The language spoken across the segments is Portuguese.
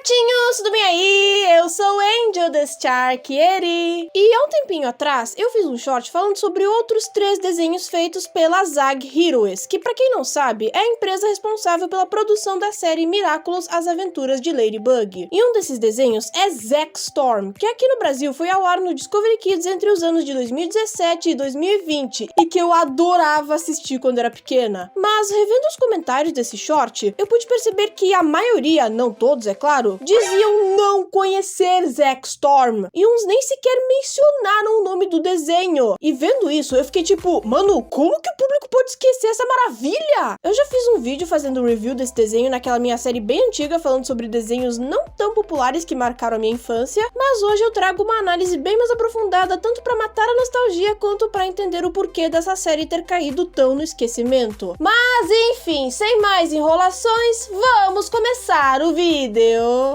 Gatinhos, tudo bem aí? Eu sou Angel the Starchieri. E há um tempinho atrás, eu fiz um short falando sobre outros 3 desenhos feitos pela Zag Heroes, que pra quem não sabe, é a empresa responsável pela produção da série Miraculous, As Aventuras de Ladybug. E um desses desenhos é Zack Storm, que aqui no Brasil foi ao ar no Discovery Kids entre os anos de 2017 e 2020, e que eu adorava assistir quando era pequena. Mas, revendo os comentários desse short, eu pude perceber que a maioria, não todos é claro, diziam não conhecer Zack Storm, e uns nem sequer mencionaram o nome do desenho. E vendo isso, eu fiquei tipo, mano, como que o público pode esquecer essa maravilha? Eu já fiz um vídeo fazendo review desse desenho naquela minha série bem antiga, falando sobre desenhos não tão populares que marcaram a minha infância, mas hoje eu trago uma análise bem mais aprofundada, tanto pra matar a nostalgia, quanto pra entender o porquê dessa série ter caído tão no esquecimento. Mas enfim, sem mais enrolações, vamos começar o vídeo!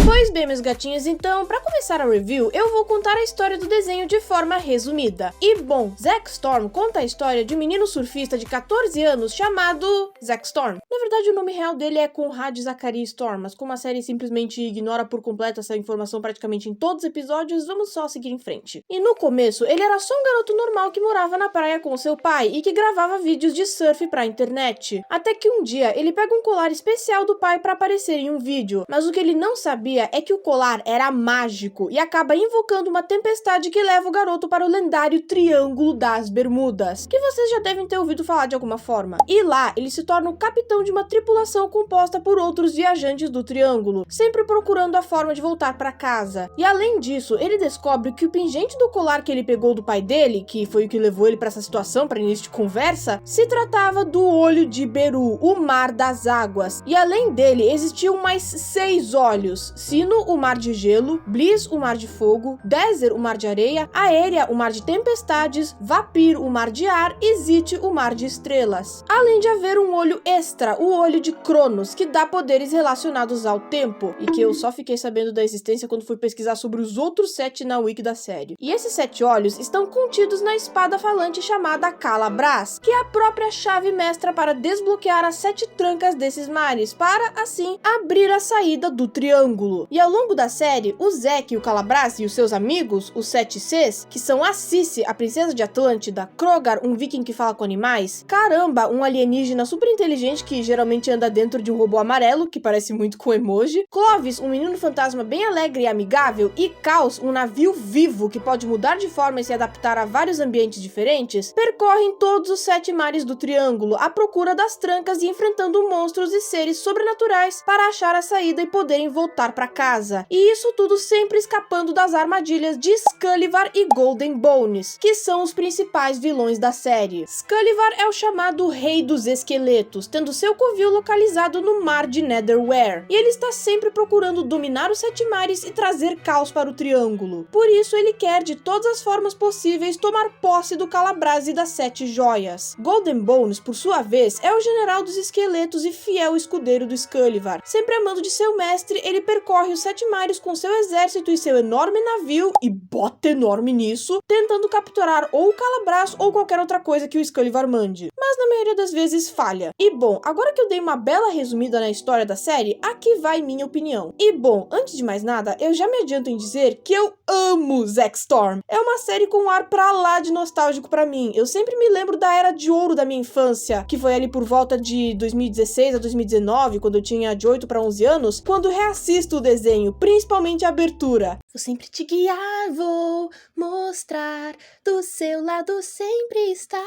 Pois bem, meus gatinhos, então, pra começar a review, eu vou contar a história do desenho de forma resumida. E bom, Zack Storm conta a história de um menino surfista de 14 anos chamado Zack Storm. Na verdade, o nome real dele é Conrad Zachary Storm, mas como a série simplesmente ignora por completo essa informação praticamente em todos os episódios, vamos só seguir em frente. E no começo, ele era só um garoto normal que morava na praia com seu pai e que gravava vídeos de surf pra internet. Até que um dia, ele pega um colar especial do pai pra aparecer em um vídeo, mas o que ele não sabia é que o colar era mágico e acaba invocando uma tempestade que leva o garoto para o lendário Triângulo das Bermudas, que vocês já devem ter ouvido falar de alguma forma. E lá, ele se torna o capitão de uma tripulação composta por outros viajantes do Triângulo, sempre procurando a forma de voltar para casa. E além disso, ele descobre que o pingente do colar que ele pegou do pai dele, que foi o que levou ele para essa situação, para início de conversa, se tratava do Olho de Beru, o Mar das Águas. E além dele, existiam mais 6 olhos: Sino, o Mar de Gelo; Bliss, o Mar de Fogo; Dezer, o Mar de Areia; Aérea, o Mar de Tempestades; Vapir, o Mar de Ar; e Zit, o Mar de Estrelas. Além de haver um olho extra, o Olho de Cronos, que dá poderes relacionados ao tempo, e que eu só fiquei sabendo da existência quando fui pesquisar sobre os outros 7 na wiki da série. E esses 7 olhos estão contidos na espada falante chamada Calabras, que é a própria chave mestra para desbloquear as 7 trancas desses mares, para, assim, abrir a saída do Triângulo. E ao longo da série, o Zack e o Calabras e os seus amigos, os 7 Cs, que são a Sissi, a princesa de Atlântida; Krogar, um viking que fala com animais; Caramba, um alienígena super inteligente que geralmente anda dentro de um robô amarelo, que parece muito com emoji; Clovis, um menino fantasma bem alegre e amigável; e Caos, um navio vivo que pode mudar de forma e se adaptar a vários ambientes diferentes, percorrem todos os 7 mares do Triângulo à procura das trancas e enfrentando monstros e seres sobrenaturais para achar a saída e poderem voltar para casa. E isso tudo sempre escapando das armadilhas de Scullivar e Golden Bones, que são os principais vilões da série. Scullivar é o chamado Rei dos Esqueletos, tendo seu covil localizado no mar de Netherware, e ele está sempre procurando dominar os 7 mares e trazer caos para o Triângulo. Por isso ele quer de todas as formas possíveis tomar posse do Calabras e das 7 joias. Golden Bones, por sua vez, é o general dos esqueletos e fiel escudeiro do Scullivar. Sempre amando de seu mestre, ele percorre os 7 mares com seu exército e seu enorme navio, e bota enorme nisso, tentando capturar ou o Calabras ou qualquer outra coisa que o Scullivar mande. Mas na maioria das vezes falha. E bom, agora que eu dei uma bela resumida na história da série, aqui vai minha opinião. E bom, antes de mais nada, eu já me adianto em dizer que eu amo Zack Storm. É uma série com um ar pra lá de nostálgico pra mim. Eu sempre me lembro da era de ouro da minha infância, que foi ali por volta de 2016 a 2019, quando eu tinha de 8 para 11 anos, quando reassisto o desenho, principalmente a abertura. Vou sempre te guiar, vou mostrar, do seu lado sempre estar.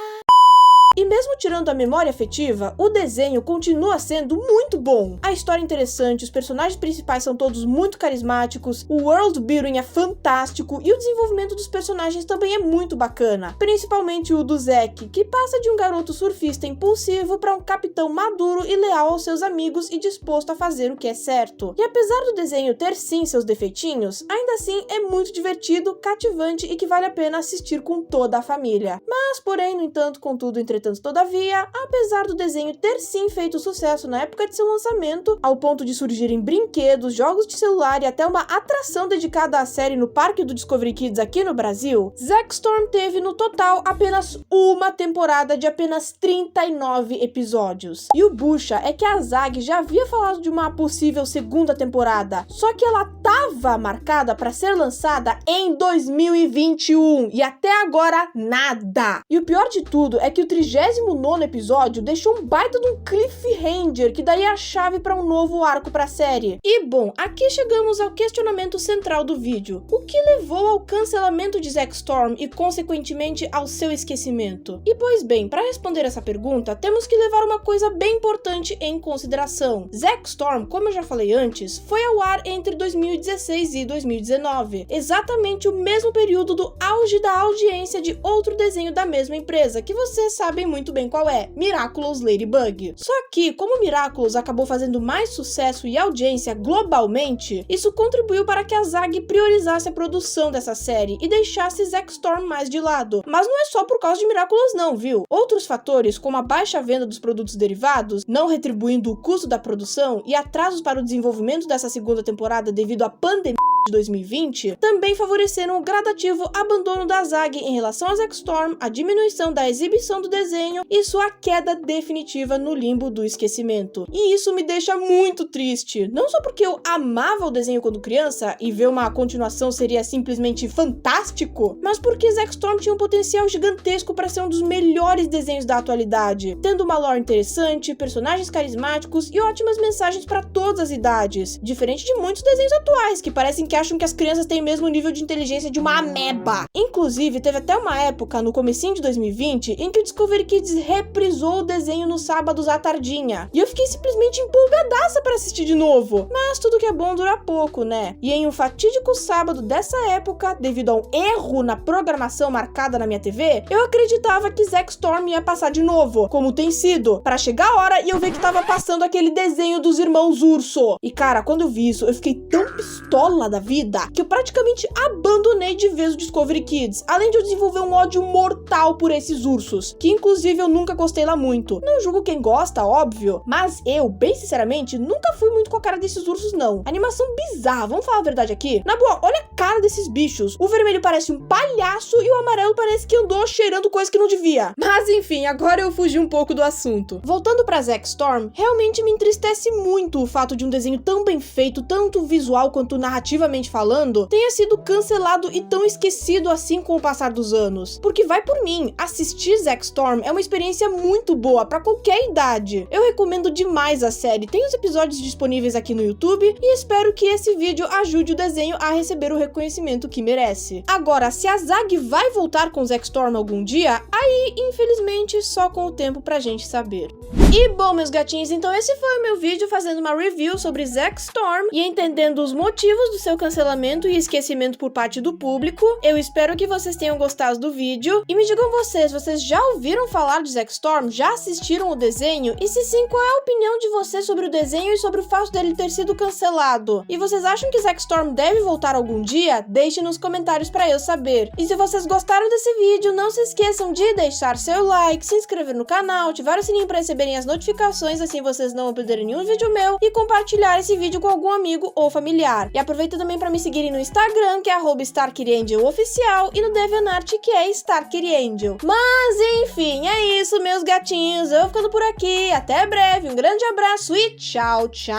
E mesmo tirando a memória afetiva, o desenho continua sendo muito bom. A história é interessante, os personagens principais são todos muito carismáticos, o world building é fantástico e o desenvolvimento dos personagens também é muito bacana. Principalmente o do Zack, que passa de um garoto surfista impulsivo para um capitão maduro e leal aos seus amigos e disposto a fazer o que é certo. E apesar do desenho ter sim seus defeitinhos, ainda assim é muito divertido, cativante e que vale a pena assistir com toda a família. Mas, porém, no entanto, contudo, entretanto, Entretanto, todavia, apesar do desenho ter sim feito sucesso na época de seu lançamento, ao ponto de surgirem brinquedos, jogos de celular e até uma atração dedicada à série no parque do Discovery Kids aqui no Brasil, Zack Storm teve no total apenas uma temporada de apenas 39 episódios. E o bucha é que a Zag já havia falado de uma possível segunda temporada, só que ela tava marcada para ser lançada em 2021 e até agora nada. E o pior de tudo é que o 39º episódio deixou um baita de um cliffhanger que daí é a chave para um novo arco para a série. E bom, aqui chegamos ao questionamento central do vídeo. O que levou ao cancelamento de Zack Storm e consequentemente ao seu esquecimento? E pois bem, para responder essa pergunta, temos que levar uma coisa bem importante em consideração. Zack Storm, como eu já falei antes, foi ao ar entre 2016 e 2019, exatamente o mesmo período do auge da audiência de outro desenho da mesma empresa, que vocês sabem muito bem qual é, Miraculous Ladybug. Só que, como Miraculous acabou fazendo mais sucesso e audiência globalmente, isso contribuiu para que a Zag priorizasse a produção dessa série e deixasse Zack Storm mais de lado. Mas não é só por causa de Miraculous não, viu? Outros fatores, como a baixa venda dos produtos derivados, não retribuindo o custo da produção e atrasos para o desenvolvimento dessa segunda temporada devido à pandemia de 2020, também favoreceram o gradativo abandono da Zag em relação a Zack Storm, a diminuição da exibição do desenho e sua queda definitiva no limbo do esquecimento. E isso me deixa muito triste, não só porque eu amava o desenho quando criança e ver uma continuação seria simplesmente fantástico, mas porque Zack Storm tinha um potencial gigantesco para ser um dos melhores desenhos da atualidade, tendo uma lore interessante, personagens carismáticos e ótimas mensagens para todas as idades, diferente de muitos desenhos atuais que parecem que acham que as crianças têm o mesmo nível de inteligência de uma ameba. Inclusive, teve até uma época, no comecinho de 2020, em que o Discovery Kids reprisou o desenho nos sábados à tardinha. E eu fiquei simplesmente empolgadaça para assistir de novo. Mas tudo que é bom dura pouco, né? E em um fatídico sábado dessa época, devido a um erro na programação marcada na minha TV, eu acreditava que Zack Storm ia passar de novo, como tem sido, para chegar a hora e eu ver que tava passando aquele desenho dos irmãos Urso. E cara, quando eu vi isso, eu fiquei tão pistola da vida que eu praticamente abandonei de vez o Discovery Kids, além de eu desenvolver um ódio mortal por esses ursos, que inclusive eu nunca gostei lá muito. Não julgo quem gosta, óbvio, mas eu, bem sinceramente, nunca fui muito com a cara desses ursos não. Animação bizarra, vamos falar a verdade aqui? Na boa, olha a cara desses bichos. O vermelho parece um palhaço e o amarelo parece que andou cheirando coisa que não devia. Mas enfim, agora eu fugi um pouco do assunto. Voltando pra Zack Storm, realmente me entristece muito o fato de um desenho tão bem feito, tanto visual quanto narrativamente falando, tenha sido cancelado e tão esquecido assim com o passar dos anos. Porque vai por mim, assistir Zack Storm é uma experiência muito boa pra qualquer idade. Eu recomendo demais a série, tem os episódios disponíveis aqui no YouTube e espero que esse vídeo ajude o desenho a receber o reconhecimento que merece. Agora, se a Zag vai voltar com Zack Storm algum dia, aí, infelizmente, só com o tempo pra gente saber. E bom, meus gatinhos, então esse foi o meu vídeo fazendo uma review sobre Zack Storm e entendendo os motivos do seu cancelamento e esquecimento por parte do público. Eu espero que vocês tenham gostado do vídeo e me digam vocês já ouviram falar de Zack Storm? Já assistiram o desenho? E se sim, qual é a opinião de vocês sobre o desenho e sobre o fato dele ter sido cancelado? E vocês acham que Zack Storm deve voltar algum dia? Deixem nos comentários pra eu saber. E se vocês gostaram desse vídeo, não se esqueçam de deixar seu like, se inscrever no canal, ativar o sininho pra receberem as notificações, assim vocês não vão perder nenhum vídeo meu, e compartilhar esse vídeo com algum amigo ou familiar. E aproveita também pra me seguirem no Instagram, que é @StarkiriAngelOficial, e no DeviantArt, que é StarkiriAngel. Mas enfim, é isso, meus gatinhos, eu vou ficando por aqui, até breve, um grande abraço e tchau, tchau!